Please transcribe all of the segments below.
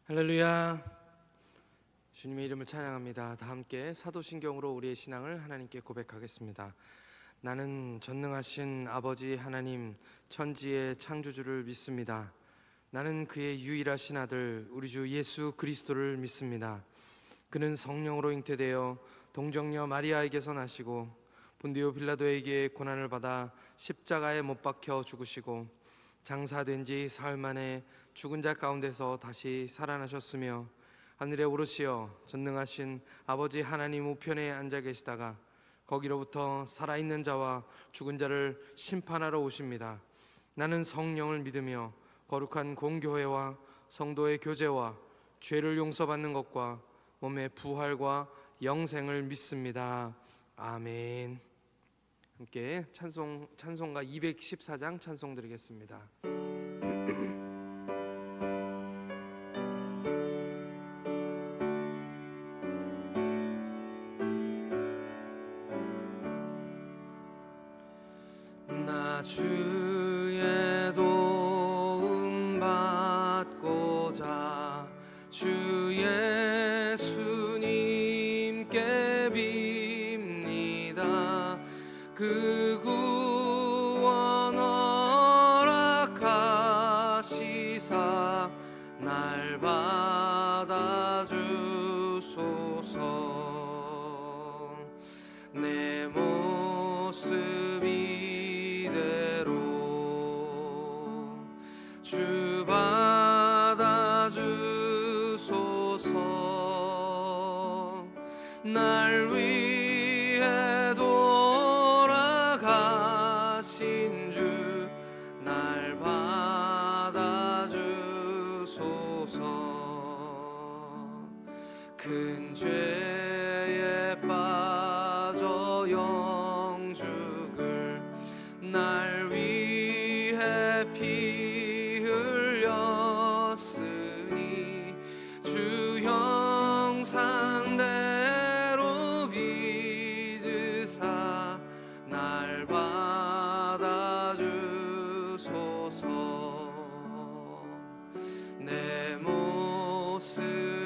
할렐루야. 주님의 이름을 찬양합니다. 다 함께 사도신경으로 우리의 신앙을 하나님께 고백하겠습니다. 나는 전능하신 아버지 하나님 천지의 창조주를 믿습니다. 나는 그의 유일하신 아들 우리 주 예수 그리스도를 믿습니다. 그는 성령으로 잉태되어 동정녀 마리아에게서 나시고 본디오 빌라도에게 고난을 받아 십자가에 못 박혀 죽으시고 장사된 지 사흘 만에 죽은 자 가운데서 다시 살아나셨으며 하늘에 오르시어 전능하신 아버지 하나님 우편에 앉아 계시다가 거기로부터 살아있는 자와 죽은 자를 심판하러 오십니다. 나는 성령을 믿으며 거룩한 공교회와 성도의 교제와 죄를 용서받는 것과 몸의 부활과 영생을 믿습니다. 아멘. 함께 찬송가 214장 찬송 드리겠습니다. 나 주의 도움 받고자 주 예수님께 빕니다. 그 구원 허락하시사 날 받아주소서. 내 모습 이대로 주 받아주소서. 날 위해 돌아가신 주 날 받아주소서. 큰 죄에 빠져 영죽을 날 위해 피 흘렸으니 주 형상대로 빚으사 날 받아주소서. 내 모습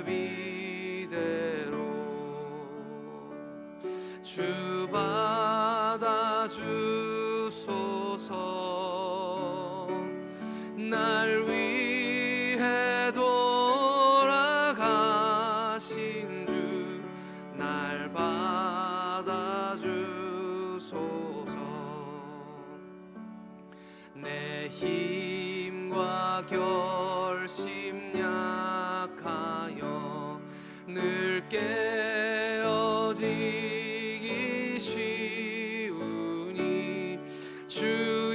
이대로 주 받아주소서. 날 위해 돌아가신 주 날 받아주소서. 내 힘과 결심 약하여 늘 깨어지기 쉬우니 주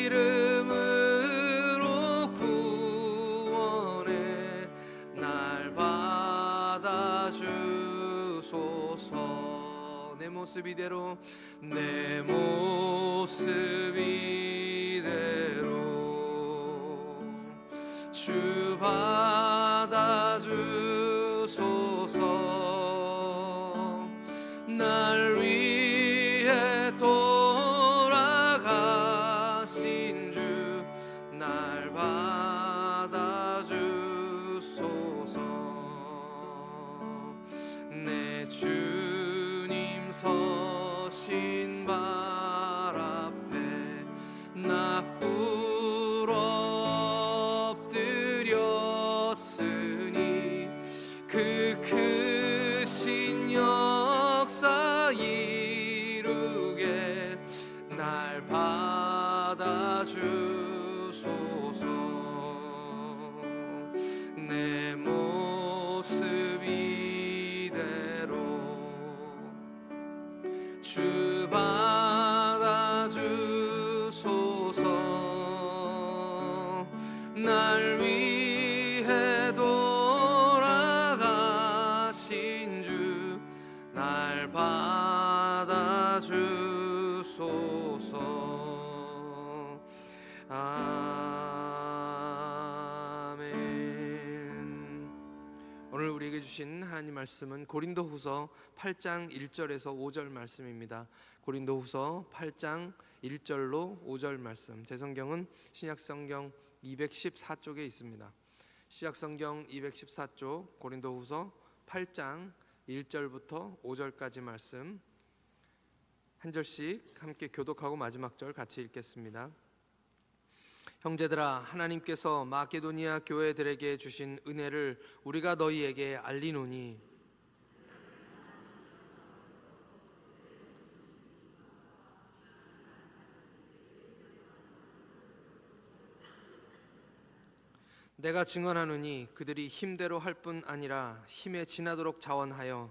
이름으로 구원해 날 받아주소서. 내 모습 이대로 내 모습 이대로 주 받아주소서. 날 위해 돌아가신 주 날 받아주소서. 내 주님 서신 발 앞에 나 꿇어 엎드렸으니 그 크신 역사 이루게 날 받아주소서. 내 모습 이대로 주 받아주소서. 날 위해 돌아가신 주 날 받아주소서. 아멘. 오늘 우리에게 주신 하나님 말씀은 고린도후서 8장 1절에서 5절 말씀입니다. 고린도후서 8장 1절로 5절 말씀, 제 성경은 신약성경 214쪽에 있습니다. 시약성경 214쪽 고린도후서 8장 1절부터 5절까지 말씀 한 절씩 함께 교독하고 마지막 절 같이 읽겠습니다. 형제들아, 하나님께서 마게도니아 교회들에게 주신 은혜를 우리가 너희에게 알리노니 내가 증언하노니 그들이 힘대로 할 뿐 아니라 힘에 지나도록 자원하여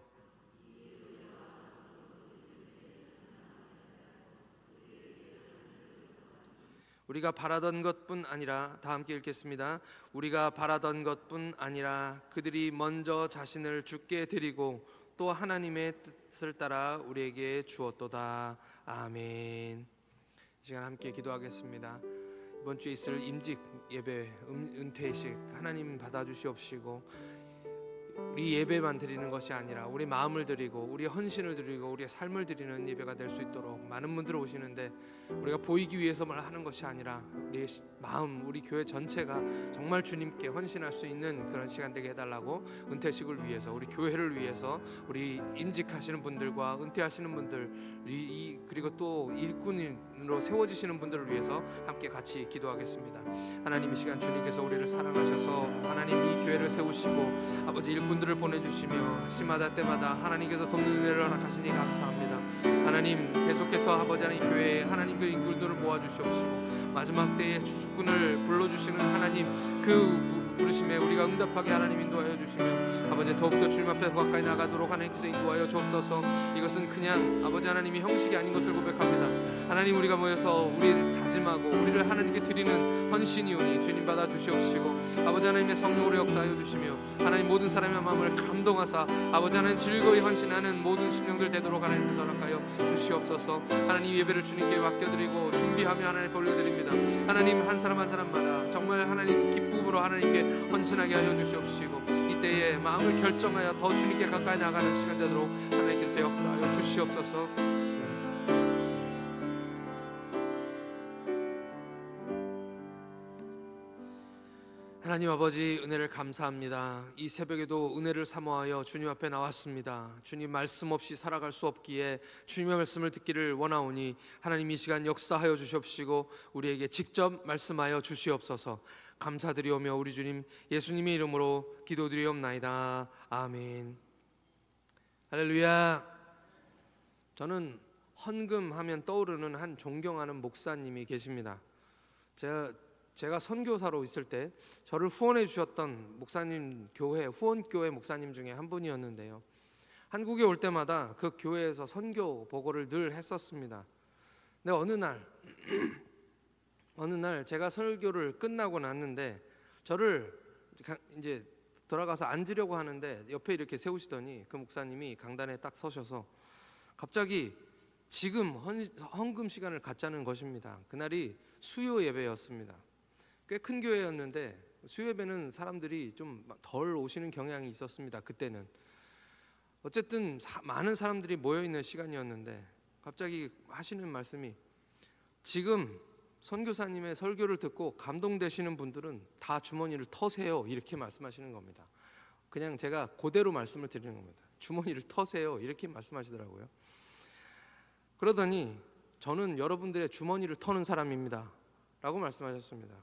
우리가 바라던 것뿐 아니라, 다 함께 읽겠습니다. 우리가 바라던 것뿐 아니라 그들이 먼저 자신을 주께 드리고 또 하나님의 뜻을 따라 우리에게 주었도다. 아멘. 이 시간 함께 기도하겠습니다. 이번 주에 있을 임직 예배, 은퇴식 하나님 받아주시옵시고, 우리 예배만 드리는 것이 아니라 우리 마음을 드리고 우리의 헌신을 드리고 우리의 삶을 드리는 예배가 될 수 있도록, 많은 분들 오시는데 우리가 보이기 위해서만 하는 것이 아니라 우리의 마음, 우리 교회 전체가 정말 주님께 헌신할 수 있는 그런 시간 되게 해달라고, 은퇴식을 위해서, 우리 교회를 위해서, 우리 인직하시는 분들과 은퇴하시는 분들, 그리고 또 일꾼으로 세워지시는 분들을 위해서 함께 같이 기도하겠습니다. 하나님, 이 시간 주님께서 우리를 사랑하셔서 하나님 이 교회를 세우시고 아버지 일꾼들을 보내주시며 시마다 때마다 하나님께서 돕는 은혜를 허락하시니 감사합니다. 하나님, 계속해서 아버지 하나님 교회에 하나님 그 일꾼들을 모아주시옵시고 마지막 때에 주군을 불러주시는 하나님 그 부르심에 우리가 응답하게 하나님 인도하여 주시며 아버지 더욱더 주님 앞에 가까이 나가도록 하나님께서 인도하여 주옵소서. 이것은 그냥 아버지 하나님이 형식이 아닌 것을 고백합니다. 하나님, 우리가 모여서 우리를 다짐하고 우리를 하나님께 드리는 헌신이오니 주님 받아 주시옵시고 아버지 하나님의 성령으로 역사하여 주시며 하나님 모든 사람의 마음을 감동하사 아버지 하나님 즐거이 헌신하는 모든 심령들 되도록 하나님께서 허락하여 주시옵소서. 하나님, 예배를 주님께 맡겨드리고 준비하며 하나님 돌려드립니다. 하나님, 한 사람 한 사람마다 정말 하나님 기쁨으로 하나님께 헌신하게 하여 주시옵시고 이때에 마음을 결정하여 더 주님께 가까이 나가는 시간 되도록 하나님께서 역사하여 주시옵소서. 하나님 아버지, 은혜를 감사합니다. 이 새벽에도 은혜를 사모하여 주님 앞에 나왔습니다. 주님 말씀 없이 살아갈 수 없기에 주님의 말씀을 듣기를 원하오니 하나님 이 시간 역사하여 주시옵시고 우리에게 직접 말씀하여 주시옵소서. 감사드리오며 우리 주님 예수님의 이름으로 기도드리옵나이다. 아멘. 할렐루야. 저는 헌금하면 떠오르는 한 존경하는 목사님이 계십니다. 제가 선교사로 있을 때 저를 후원해 주셨던 목사님, 교회 후원교회 목사님 중에 한 분이었는데요, 한국에 올 때마다 그 교회에서 선교 보고를 늘 했었습니다. 근데 어느 날 제가 설교를 끝나고 났는데 저를 이제 돌아가서 앉으려고 하는데 옆에 이렇게 세우시더니 그 목사님이 강단에 딱 서셔서 갑자기 지금 헌금 시간을 갖자는 것입니다. 그날이 수요 예배였습니다. 꽤 큰 교회였는데 수요 예배는 사람들이 좀 덜 오시는 경향이 있었습니다. 그때는 어쨌든 많은 사람들이 모여있는 시간이었는데 갑자기 하시는 말씀이, 지금 선교사님의 설교를 듣고 감동되시는 분들은 다 주머니를 터세요, 이렇게 말씀하시는 겁니다. 그냥 제가 그대로 말씀을 드리는 겁니다. 주머니를 터세요, 이렇게 말씀하시더라고요. 그러더니 저는 여러분들의 주머니를 터는 사람입니다 라고 말씀하셨습니다.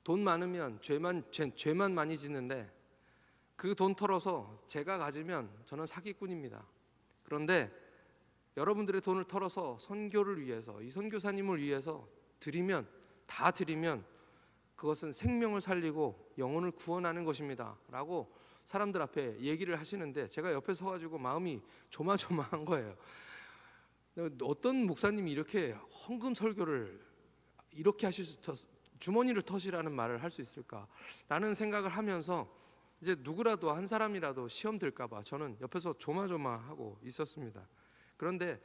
돈 많으면 죄만 많이 짓는데 그 돈 털어서 제가 가지면 저는 사기꾼입니다. 그런데 여러분들의 돈을 털어서 선교를 위해서, 이 선교사님을 위해서 다 드리면 그것은 생명을 살리고 영혼을 구원하는 것입니다 라고 사람들 앞에 얘기를 하시는데 제가 옆에 서가지고 마음이 조마조마한 거예요. 어떤 목사님이 이렇게 헌금 설교를 이렇게 주머니를 터시라는 말을 할 수 있을까라는 생각을 하면서 이제 누구라도 한 사람이라도 시험 들까봐 저는 옆에서 조마조마하고 있었습니다. 그런데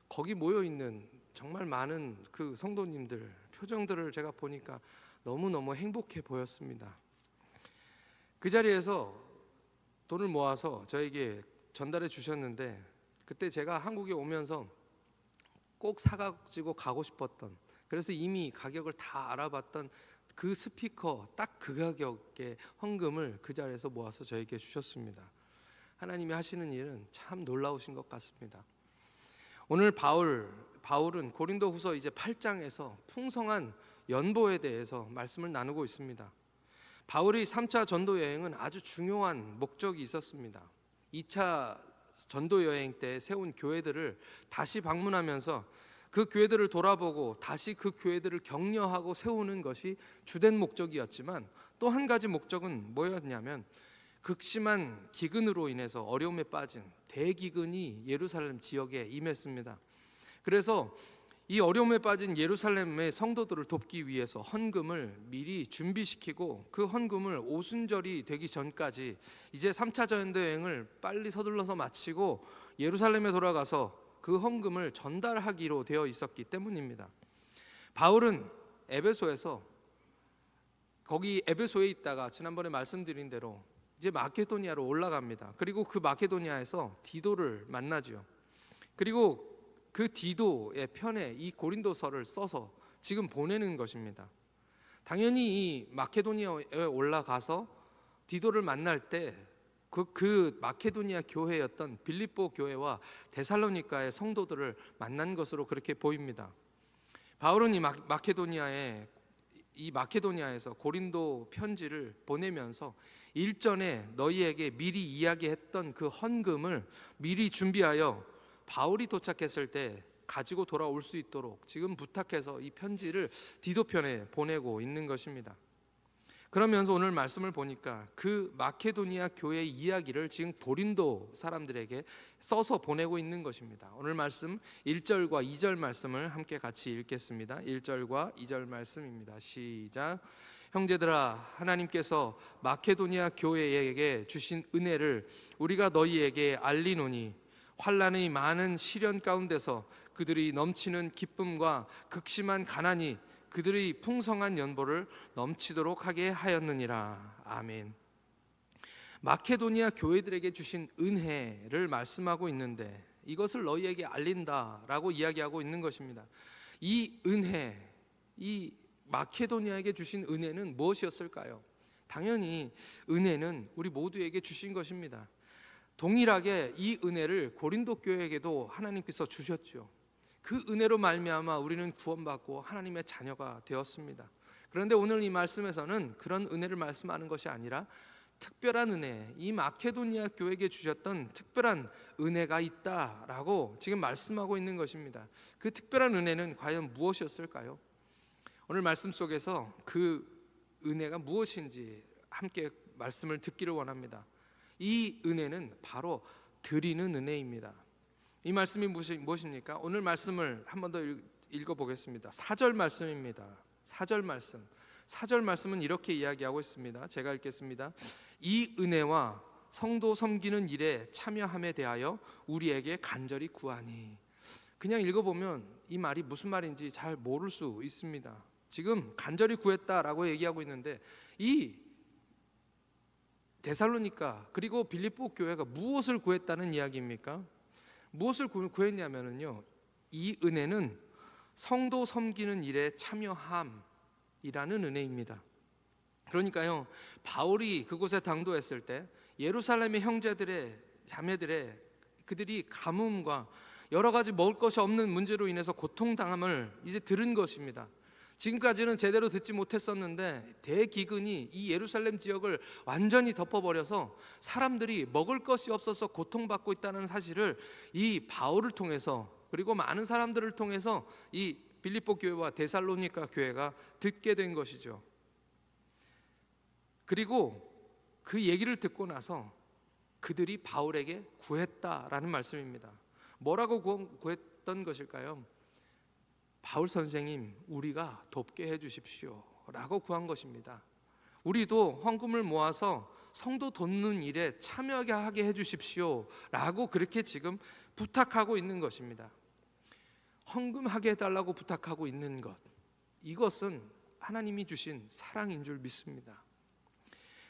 거기 모여 있는 정말 많은 그 성도님들 표정들을 제가 보니까 너무너무 행복해 보였습니다. 그 자리에서 돈을 모아서 저에게 전달해 주셨는데 그때 제가 한국에 오면서 꼭 사가지고 가고 싶었던, 그래서 이미 가격을 다 알아봤던 그 스피커 딱 그 가격의 헌금을 그 자리에서 모아서 저에게 주셨습니다. 하나님이 하시는 일은 참 놀라우신 것 같습니다. 오늘 바울은 고린도후서 이제 8장에서 풍성한 연보에 대해서 말씀을 나누고 있습니다. 바울이 3차 전도 여행은 아주 중요한 목적이 있었습니다. 2차 전도 여행 때 세운 교회들을 다시 방문하면서 그 교회들을 돌아보고 다시 그 교회들을 격려하고 세우는 것이 주된 목적이었지만, 또 한 가지 목적은 뭐였냐면 극심한 기근으로 인해서 어려움에 빠진 대기근이 예루살렘 지역에 임했습니다. 그래서 이 어려움에 빠진 예루살렘의 성도들을 돕기 위해서 헌금을 미리 준비시키고, 그 헌금을 오순절이 되기 전까지 이제 3차 전도 여행을 빨리 서둘러서 마치고 예루살렘에 돌아가서 그 헌금을 전달하기로 되어 있었기 때문입니다. 바울은 에베소에 있다가 지난번에 말씀드린 대로 이제 마케도니아로 올라갑니다. 그리고 그 마케도니아에서 디도를 만나죠. 그리고 그 디도의 편에 이 고린도서를 써서 지금 보내는 것입니다. 당연히 이 마케도니아에 올라가서 디도를 만날 때 그 마케도니아 교회였던 빌립보 교회와 데살로니가의 성도들을 만난 것으로 그렇게 보입니다. 바울은 이 마케도니아에서 고린도 편지를 보내면서 일전에 너희에게 미리 이야기했던 그 헌금을 미리 준비하여 바울이 도착했을 때 가지고 돌아올 수 있도록 지금 부탁해서 이 편지를 디도편에 보내고 있는 것입니다. 그러면서 오늘 말씀을 보니까 그 마케도니아 교회의 이야기를 지금 고린도 사람들에게 써서 보내고 있는 것입니다. 오늘 말씀 1절과 2절 말씀을 함께 같이 읽겠습니다. 1절과 2절 말씀입니다. 시작. 형제들아, 하나님께서 마케도니아 교회에게 주신 은혜를 우리가 너희에게 알리노니, 환난의 많은 시련 가운데서 그들이 넘치는 기쁨과 극심한 가난이 그들의 풍성한 연보를 넘치도록 하게 하였느니라. 아멘. 마케도니아 교회들에게 주신 은혜를 말씀하고 있는데, 이것을 너희에게 알린다라고 이야기하고 있는 것입니다. 이 은혜, 이 마케도니아에게 주신 은혜는 무엇이었을까요? 당연히 은혜는 우리 모두에게 주신 것입니다. 동일하게 이 은혜를 고린도 교회에게도 하나님께서 주셨죠. 그 은혜로 말미암아 우리는 구원받고 하나님의 자녀가 되었습니다. 그런데 오늘 이 말씀에서는 그런 은혜를 말씀하는 것이 아니라 특별한 은혜, 이 마케도니아 교회에게 주셨던 특별한 은혜가 있다라고 지금 말씀하고 있는 것입니다. 그 특별한 은혜는 과연 무엇이었을까요? 오늘 말씀 속에서 그 은혜가 무엇인지 함께 말씀을 듣기를 원합니다. 이 은혜는 바로 드리는 은혜입니다. 이 말씀이 무엇입니까? 오늘 말씀을 한 번 더 읽어보겠습니다. 4절 말씀입니다. 4절 말씀은 이렇게 이야기하고 있습니다. 제가 읽겠습니다. 이 은혜와 성도 섬기는 일에 참여함에 대하여 우리에게 간절히 구하니. 그냥 읽어보면 이 말이 무슨 말인지 잘 모를 수 있습니다. 지금 간절히 구했다라고 얘기하고 있는데, 이 데살로니가 그리고 빌립보 교회가 무엇을 구했다는 이야기입니까? 무엇을 구했냐면요, 이 은혜는 성도 섬기는 일에 참여함이라는 은혜입니다. 그러니까요, 바울이 그곳에 당도했을 때 예루살렘의 형제들의 자매들의 그들이 가뭄과 여러 가지 먹을 것이 없는 문제로 인해서 고통당함을 이제 들은 것입니다. 지금까지는 제대로 듣지 못했었는데 대기근이 이 예루살렘 지역을 완전히 덮어버려서 사람들이 먹을 것이 없어서 고통받고 있다는 사실을 이 바울을 통해서, 그리고 많은 사람들을 통해서 이 빌립보 교회와 데살로니가 교회가 듣게 된 것이죠. 그리고 그 얘기를 듣고 나서 그들이 바울에게 구했다라는 말씀입니다. 뭐라고 구했던 것일까요? 바울 선생님, 우리가 돕게 해주십시오 라고 구한 것입니다. 우리도 헌금을 모아서 성도 돕는 일에 참여하게 해주십시오 라고 그렇게 지금 부탁하고 있는 것입니다. 헌금하게 해달라고 부탁하고 있는 것, 이것은 하나님이 주신 사랑인 줄 믿습니다.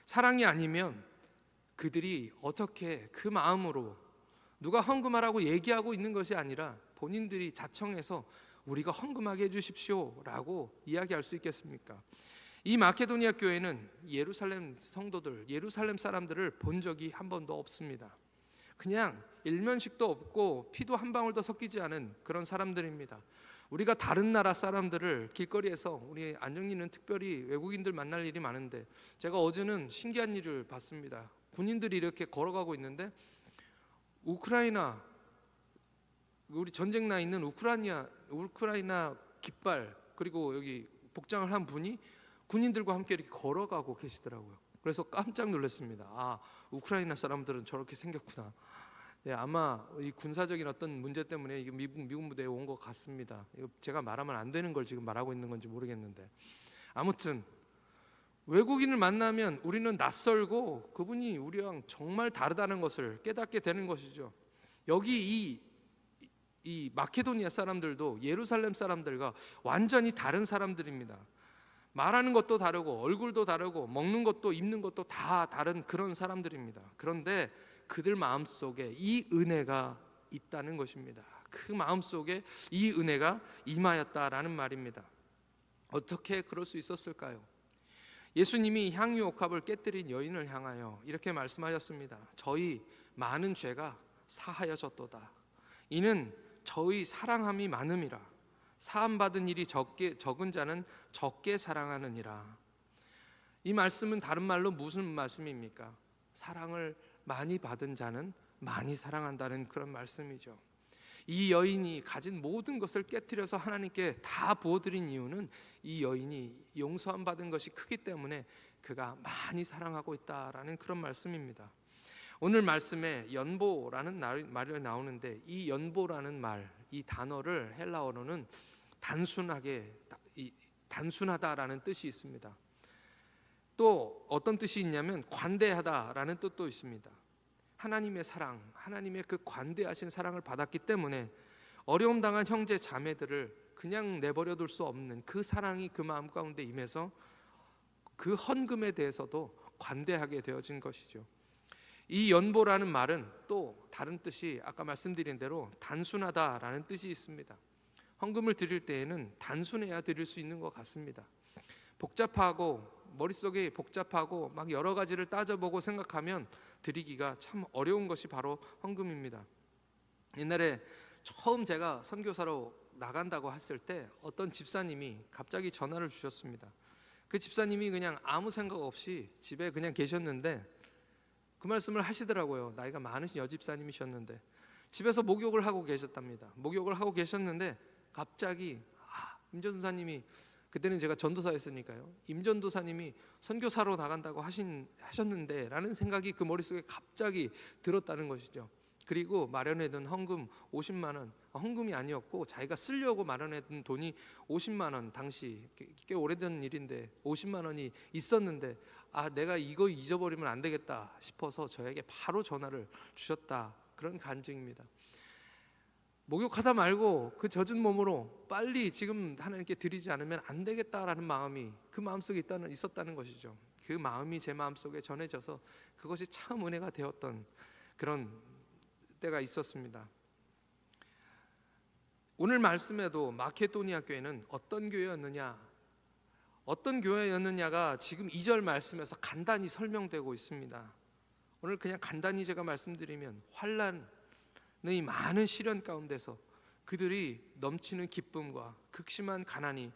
사랑이 아니면 그들이 어떻게 그 마음으로, 누가 헌금하라고 얘기하고 있는 것이 아니라 본인들이 자청해서 우리가 헌금하게 해주십시오 라고 이야기할 수 있겠습니까? 이 마케도니아 교회는 예루살렘 성도들, 예루살렘 사람들을 본 적이 한 번도 없습니다. 그냥 일면식도 없고 피도 한 방울도 섞이지 않은 그런 사람들입니다. 우리가 다른 나라 사람들을 길거리에서, 우리 안정리는 특별히 외국인들 만날 일이 많은데, 제가 어제는 신기한 일을 봤습니다. 군인들이 이렇게 걸어가고 있는데 우크라이나, 우리 전쟁 나 있는 우크라이나 깃발, 그리고 여기 복장을 한 분이 군인들과 함께 이렇게 걸어가고 계시더라고요. 그래서 깜짝 놀랐습니다. 아, 우크라이나 사람들은 저렇게 생겼구나. 예, 아마 이 군사적인 어떤 문제 때문에 이거 미군 부대에 온 것 같습니다. 이거 제가 말하면 안 되는 걸 지금 말하고 있는 건지 모르겠는데, 아무튼 외국인을 만나면 우리는 낯설고 그분이 우리랑 정말 다르다는 것을 깨닫게 되는 것이죠. 여기 이 마케도니아 사람들도 예루살렘 사람들과 완전히 다른 사람들입니다. 말하는 것도 다르고 얼굴도 다르고 먹는 것도 입는 것도 다 다른 그런 사람들입니다. 그런데 그들 마음속에 이 은혜가 있다는 것입니다. 그 마음속에 이 은혜가 임하였다라는 말입니다. 어떻게 그럴 수 있었을까요? 예수님이 향유 옥합을 깨뜨린 여인을 향하여 이렇게 말씀하셨습니다. 저희 많은 죄가 사하여졌도다. 이는 저희 사랑함이 많음이라. 사함받은 일이 적은 자는 적게 사랑하느니라. 이 말씀은 다른 말로 무슨 말씀입니까? 사랑을 많이 받은 자는 많이 사랑한다는 그런 말씀이죠. 이 여인이 가진 모든 것을 깨뜨려서 하나님께 다 부어드린 이유는 이 여인이 용서함 받은 것이 크기 때문에 그가 많이 사랑하고 있다라는 그런 말씀입니다. 오늘 말씀에 연보라는 말이 나오는데, 이 연보라는 말, 이 단어를 헬라어로는 단순하다라는 뜻이 있습니다. 또 어떤 뜻이 있냐면 관대하다라는 뜻도 있습니다. 하나님의 사랑, 하나님의 그 관대하신 사랑을 받았기 때문에 어려움 당한 형제 자매들을 그냥 내버려 둘 수 없는 그 사랑이 그 마음 가운데 임해서 그 헌금에 대해서도 관대하게 되어진 것이죠. 이 연보라는 말은 또 다른 뜻이 아까 말씀드린 대로 단순하다라는 뜻이 있습니다. 헌금을 드릴 때에는 단순해야 드릴 수 있는 것 같습니다. 복잡하고 머릿속에 복잡하고 막 여러 가지를 따져보고 생각하면 드리기가 참 어려운 것이 바로 헌금입니다. 옛날에 처음 제가 선교사로 나간다고 했을 때 어떤 집사님이 갑자기 전화를 주셨습니다. 그 집사님이 그냥 아무 생각 없이 집에 그냥 계셨는데 그 말씀을 하시더라고요. 나이가 많으신 여집사님이셨는데 집에서 목욕을 하고 계셨답니다. 목욕을 하고 계셨는데 갑자기 임전도사님이, 그때는 제가 전도사였으니까요, 임전도사님이 선교사로 나간다고 하셨는데 라는 생각이 그 머릿속에 갑자기 들었다는 것이죠. 그리고 마련해둔 헌금 50만 원, 헌금이 아니었고 자기가 쓰려고 마련해둔 돈이 50만 원, 당시 꽤 오래된 일인데 50만 원이 있었는데 내가 이거 잊어버리면 안 되겠다 싶어서 저에게 바로 전화를 주셨다. 그런 간증입니다. 목욕하다 말고 그 젖은 몸으로 빨리 지금 하나님께 드리지 않으면 안 되겠다라는 마음이 그 마음속에 있었다는 것이죠. 그 마음이 제 마음속에 전해져서 그것이 참 은혜가 되었던 그런 때가 있었습니다. 오늘 말씀에도 마케도니아 교회는 어떤 교회였느냐가 지금 2절 말씀에서 간단히 설명되고 있습니다. 오늘 그냥 간단히 제가 말씀드리면, 환난의 많은 시련 가운데서 그들이 넘치는 기쁨과 극심한 가난이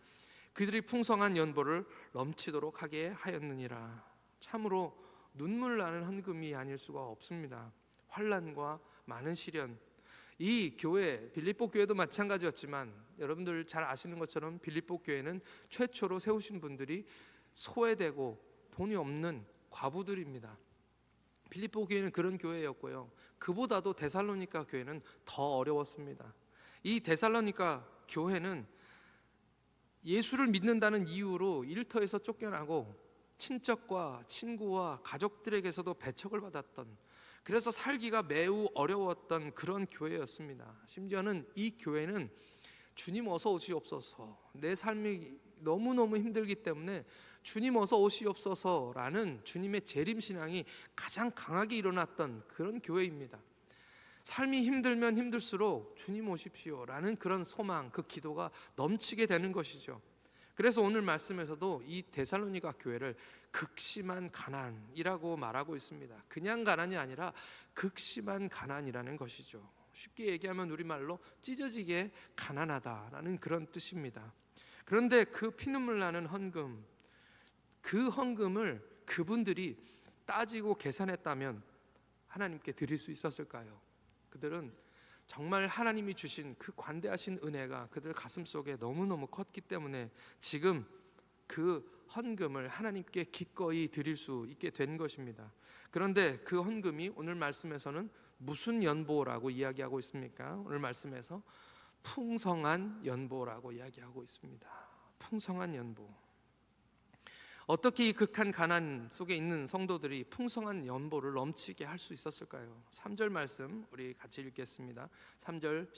그들이 풍성한 연보를 넘치도록 하게 하였느니라. 참으로 눈물 나는 헌금이 아닐 수가 없습니다. 환난과 많은 시련, 이 교회, 빌립보 교회도 마찬가지였지만 여러분들 잘 아시는 것처럼 빌립보 교회는 최초로 세우신 분들이 소외되고 돈이 없는 과부들입니다. 빌립보 교회는 그런 교회였고요. 그보다도 데살로니가 교회는 더 어려웠습니다. 이 데살로니가 교회는 예수를 믿는다는 이유로 일터에서 쫓겨나고 친척과 친구와 가족들에게서도 배척을 받았던, 그래서 살기가 매우 어려웠던 그런 교회였습니다. 심지어는 이 교회는 주님 어서 오시옵소서, 내 삶이 너무너무 힘들기 때문에 주님 어서 오시옵소서라는 주님의 재림신앙이 가장 강하게 일어났던 그런 교회입니다. 삶이 힘들면 힘들수록 주님 오십시오라는 그런 소망, 그 기도가 넘치게 되는 것이죠. 그래서 오늘 말씀에서도 이 데살로니가 교회를 극심한 가난이라고 말하고 있습니다. 그냥 가난이 아니라 극심한 가난이라는 것이죠. 쉽게 얘기하면 우리말로 찢어지게 가난하다라는 그런 뜻입니다. 그런데 그 피눈물 나는 헌금, 그 헌금을 그분들이 따지고 계산했다면 하나님께 드릴 수 있었을까요? 그들은 정말 하나님이 주신 그 관대하신 은혜가 그들 가슴속에 너무너무 컸기 때문에 지금 그 헌금을 하나님께 기꺼이 드릴 수 있게 된 것입니다. 그런데 그 헌금이 오늘 말씀에서는 무슨 연보라고 이야기하고 있습니까? 오늘 말씀에서 풍성한 연보라고 이야기하고 있습니다. 풍성한 연보. 어떻게 이 극한 가난 속에 있는 성도들이 풍성한 연보를 넘치게 할 수 있었을까요? 3절 말씀 우리 같이 읽겠습니다. 3절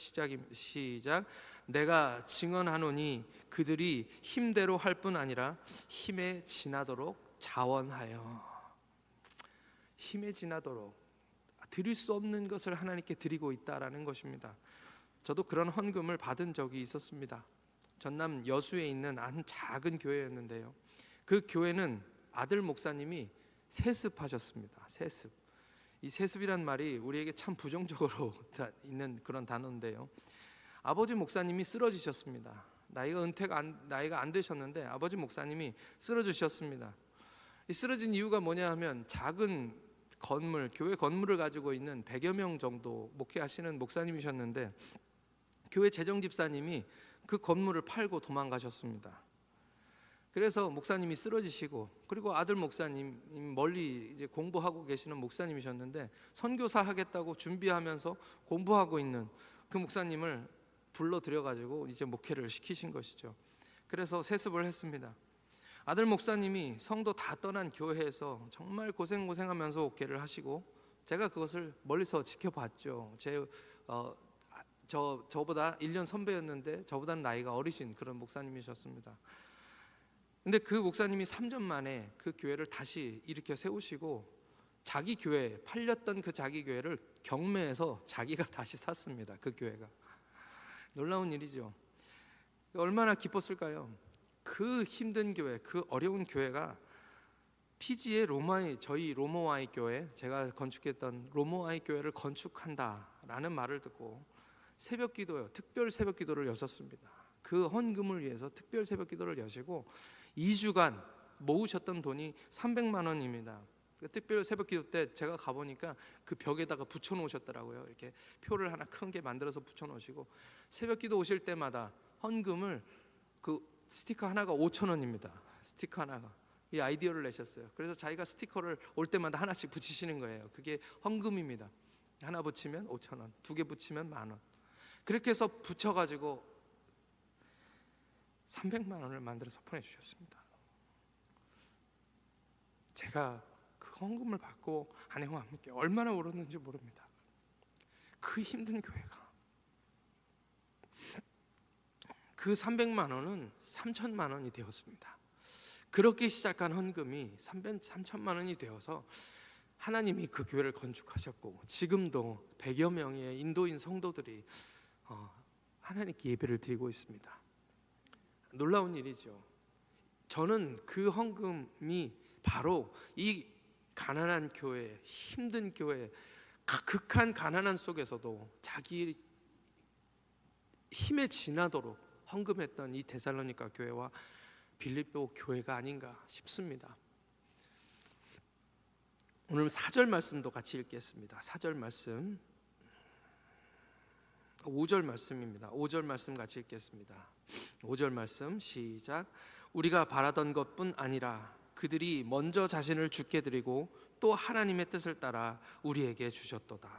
시작. 내가 증언하노니 그들이 힘대로 할 뿐 아니라 힘에 지나도록 자원하여. 힘에 지나도록 드릴 수 없는 것을 하나님께 드리고 있다라는 것입니다. 저도 그런 헌금을 받은 적이 있었습니다. 전남 여수에 있는 한 작은 교회였는데요. 그 교회는 아들 목사님이 세습하셨습니다. 세습. 이 세습이란 말이 우리에게 참 부정적으로 있는 그런 단어인데요. 아버지 목사님이 쓰러지셨습니다. 나이가 안 되셨는데 아버지 목사님이 쓰러지셨습니다. 이 쓰러진 이유가 뭐냐 하면 작은 건물, 교회 건물을 가지고 있는 100여 명 정도 목회하시는 목사님이셨는데 교회 재정 집사님이 그 건물을 팔고 도망가셨습니다. 그래서 목사님이 쓰러지시고, 그리고 아들 목사님 멀리 이제 공부하고 계시는 목사님이셨는데 선교사 하겠다고 준비하면서 공부하고 있는 그 목사님을 불러들여 가지고 이제 목회를 시키신 것이죠. 그래서 세습을 했습니다. 아들 목사님이 성도 다 떠난 교회에서 정말 고생하면서 목회를 하시고, 제가 그것을 멀리서 지켜봤죠. 저보다 1년 선배였는데 저보다는 나이가 어리신 그런 목사님이셨습니다. 근데 그 목사님이 3년 만에 그 교회를 다시 일으켜 세우시고, 자기 교회, 팔렸던 그 자기 교회를 경매해서 자기가 다시 샀습니다. 그 교회가. 놀라운 일이죠. 얼마나 기뻤을까요? 그 힘든 교회, 그 어려운 교회가 피지의 저희 로모아이 교회, 제가 건축했던 로모아이 교회를 건축한다라는 말을 듣고 새벽 기도요, 특별 새벽 기도를 여셨습니다. 그 헌금을 위해서 특별 새벽 기도를 여시고 2주간 모으셨던 돈이 300만 원입니다. 그 특별 새벽 기도 때 제가 가보니까 그 벽에다가 붙여 놓으셨더라고요. 이렇게 표를 하나 큰 게 만들어서 붙여 놓으시고, 새벽 기도 오실 때마다 헌금을, 그 스티커 하나가 5,000원입니다. 스티커 하나가. 이 아이디어를 내셨어요. 그래서 자기가 스티커를 올 때마다 하나씩 붙이시는 거예요. 그게 헌금입니다. 하나 붙이면 5,000원, 2개 붙이면 10,000원. 그렇게 해서 붙여가지고 300만 원을 만들어서 보내주셨습니다. 제가 그 헌금을 받고 아내와 함께 얼마나 울었는지 모릅니다. 그 힘든 교회가 그 300만 원은 3천만 원이 되었습니다. 그렇게 시작한 헌금이 3천만 원이 되어서 하나님이 그 교회를 건축하셨고, 지금도 100여 명의 인도인 성도들이 하나님께 예배를 드리고 있습니다. 놀라운 일이죠. 저는 그 헌금이 바로 이 가난한 교회, 힘든 교회, 극한 가난한 속에서도 자기 힘에 지나도록 헌금했던 이 데살로니가 교회와 빌립보 교회가 아닌가 싶습니다. 오늘 4절 말씀도 같이 읽겠습니다. 4절 말씀, 5절 말씀입니다. 5절 말씀 같이 읽겠습니다. 5절 말씀 시작. 우리가 바라던 것뿐 아니라 그들이 먼저 자신을 주께 드리고 또 하나님의 뜻을 따라 우리에게 주셨도다.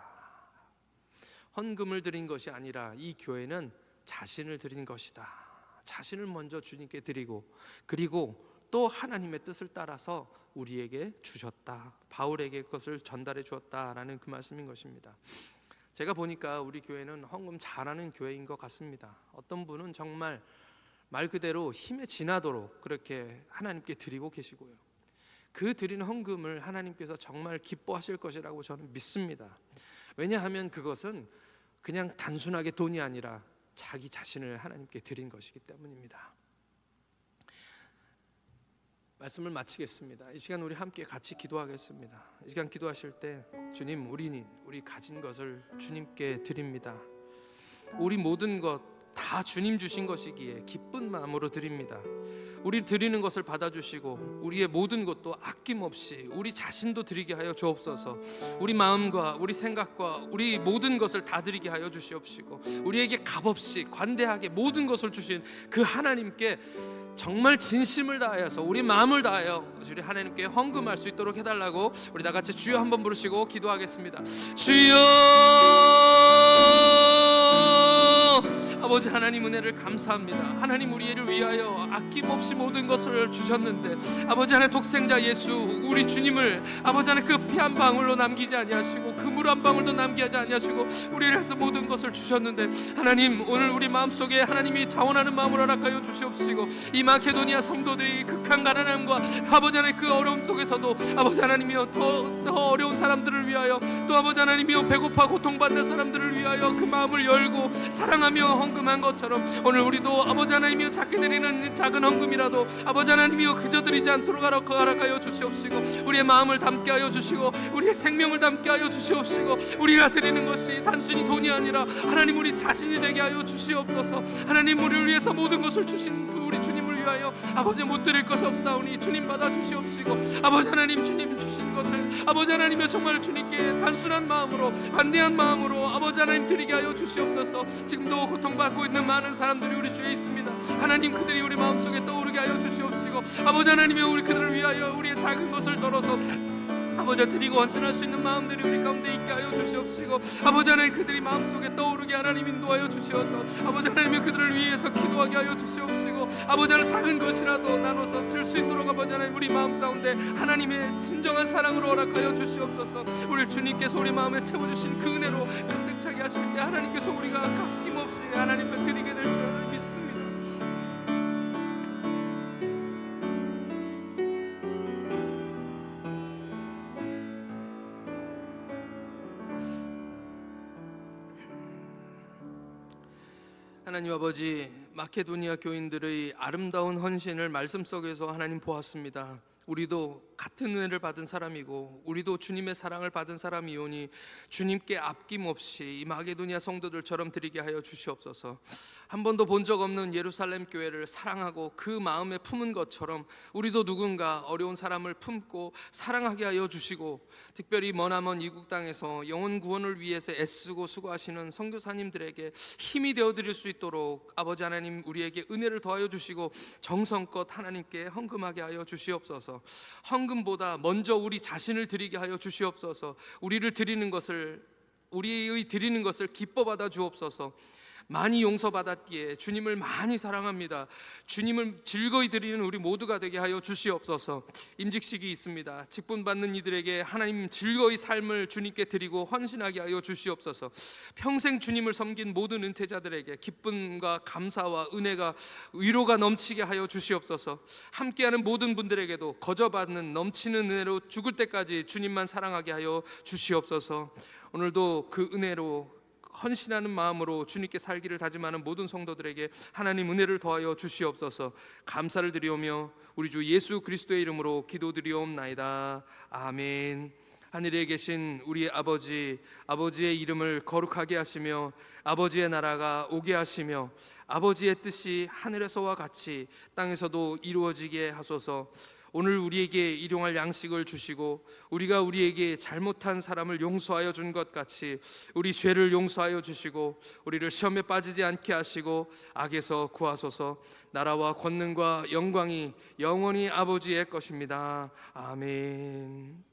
헌금을 드린 것이 아니라 이 교회는 자신을 드린 것이다. 자신을 먼저 주님께 드리고, 그리고 또 하나님의 뜻을 따라서 우리에게 주셨다. 바울에게 그것을 전달해 주었다라는 그 말씀인 것입니다. 제가 보니까 우리 교회는 헌금 잘하는 교회인 것 같습니다. 어떤 분은 정말 말 그대로 힘에 지나도록 그렇게 하나님께 드리고 계시고요. 그 드린 헌금을 하나님께서 정말 기뻐하실 것이라고 저는 믿습니다. 왜냐하면 그것은 그냥 단순하게 돈이 아니라 자기 자신을 하나님께 드린 것이기 때문입니다. 말씀을 마치겠습니다. 이 시간 우리 함께 같이 기도하겠습니다. 이 시간 기도하실 때 주님, 우리 가진 것을 주님께 드립니다. 우리 모든 것 다 주님 주신 것이기에 기쁜 마음으로 드립니다. 우리 드리는 것을 받아주시고 우리의 모든 것도 아낌없이 우리 자신도 드리게 하여 주옵소서. 우리 마음과 우리 생각과 우리 모든 것을 다 드리게 하여 주시옵시고 우리에게 값없이 관대하게 모든 것을 주신 그 하나님께 정말 진심을 다하여서 우리 마음을 다하여 우리 하나님께 헌금할 수 있도록 해달라고 우리 다 같이 주여 한번 부르시고 기도하겠습니다. 주여, 아버지 하나님 은혜를 감사합니다. 하나님 우리를 위하여 아낌없이 모든 것을 주셨는데 아버지 하나님 독생자 예수 우리 주님을 아버지 하나님 그 피 한 방울로 남기지 아니하시고 그 물 한 방울도 남기지 아니하시고 우리를 위해서 모든 것을 주셨는데 하나님 오늘 우리 마음속에 하나님이 자원하는 마음을 허락하여 주시옵시고 이 마케도니아 성도들이 극한 가난함과 아버지 하나님 그 어려움 속에서도 아버지 하나님이여 더 어려운 사람들을 위하여 또 아버지 하나님이여 배고파 고통받는 사람들을 위하여 그 마음을 열고 사랑하며 헌금한 것처럼 오늘 우리도 아버지 하나님이여 작게 드리는 작은 헌금이라도 아버지 하나님이여 그저 드리지 않도록 허락하여 주시옵시고 우리의 마음을 담게 하여 주시고 우리의 생명을 담게 하여 주시옵시고 우리가 드리는 것이 단순히 돈이 아니라 하나님 우리 자신이 되게 하여 주시옵소서. 하나님 우리를 위해서 모든 것을 주신 그 우리 주님을 위하여 아버지 못 드릴 것 없사오니 주님 받아 주시옵시고 아버지 하나님 주님 주신 것들 아버지 하나님이여 정말 주님께 단순한 마음으로 관대한 마음으로 아버지 하나님 드리게 하여 주시옵소서. 지금도 고통받고 있는 많은 사람들이 우리 주위에 있습니다. 하나님 그들이 우리 마음속에 떠오르게 하여 주시옵시고 아버지 하나님이여 우리 그들을 위하여 우리의 작은 것을 덜어서 아버지 드리고 헌신할 수 있는 마음들이 우리 가운데 있게 하여 주시옵시고 아버지 하나님 그들이 마음속에 떠오르게 하나님 인도하여 주시어서 아버지 하나님이 그들을 위해서 기도하게 하여 주시옵시고 아버지 하나님 작은 것이라도 나눠서 줄 수 있도록 아버지 하나님 우리 마음 가운데 하나님의 진정한 사랑으로 허락하여 주시옵소서. 우리 주님께서 우리 마음에 채워주신 그 은혜로 가득 차게 하실 때 하나님께서 우리가 아낌없이 하나님께 드리게 될 줄 믿습니다. 하나님 아버지 마케도니아 교인들의 아름다운 헌신을 말씀 속에서 하나님 보았습니다. 우리도 같은 은혜를 받은 사람이고 우리도 주님의 사랑을 받은 사람이오니 주님께 아낌없이 이 마게도니아 성도들처럼 드리게 하여 주시옵소서. 한 번도 본 적 없는 예루살렘 교회를 사랑하고 그 마음에 품은 것처럼 우리도 누군가 어려운 사람을 품고 사랑하게 하여 주시고 특별히 머나먼 이국 땅에서 영혼 구원을 위해서 애쓰고 수고하시는 선교사님들에게 힘이 되어 드릴 수 있도록 아버지 하나님 우리에게 은혜를 더하여 주시고 정성껏 하나님께 헌금하게 하여 주시옵소서. 헌금보다 먼저 우리 자신을 드리게 하여 주시옵소서. 우리의 드리는 것을 기뻐 받아 주옵소서. 많이 용서받았기에 주님을 많이 사랑합니다. 주님을 즐거이 드리는 우리 모두가 되게 하여 주시옵소서. 임직식이 있습니다. 직분받는 이들에게 하나님 즐거이 삶을 주님께 드리고 헌신하게 하여 주시옵소서. 평생 주님을 섬긴 모든 은퇴자들에게 기쁨과 감사와 은혜가 위로가 넘치게 하여 주시옵소서. 함께하는 모든 분들에게도 거저받는 넘치는 은혜로 죽을 때까지 주님만 사랑하게 하여 주시옵소서. 오늘도 그 은혜로 헌신하는 마음으로 주님께 살기를 다짐하는 모든 성도들에게 하나님 은혜를 더하여 주시옵소서. 감사를 드리오며 우리 주 예수 그리스도의 이름으로 기도드리옵나이다. 아멘. 하늘에 계신 우리 아버지의 이름을 거룩하게 하시며 아버지의 나라가 오게 하시며 아버지의 뜻이 하늘에서와 같이 땅에서도 이루어지게 하소서. 오늘 우리에게 일용할 양식을 주시고 우리가 우리에게 잘못한 사람을 용서하여 준 것 같이 우리 죄를 용서하여 주시고 우리를 시험에 빠지지 않게 하시고 악에서 구하소서. 나라와 권능과 영광이 영원히 아버지의 것입니다. 아멘.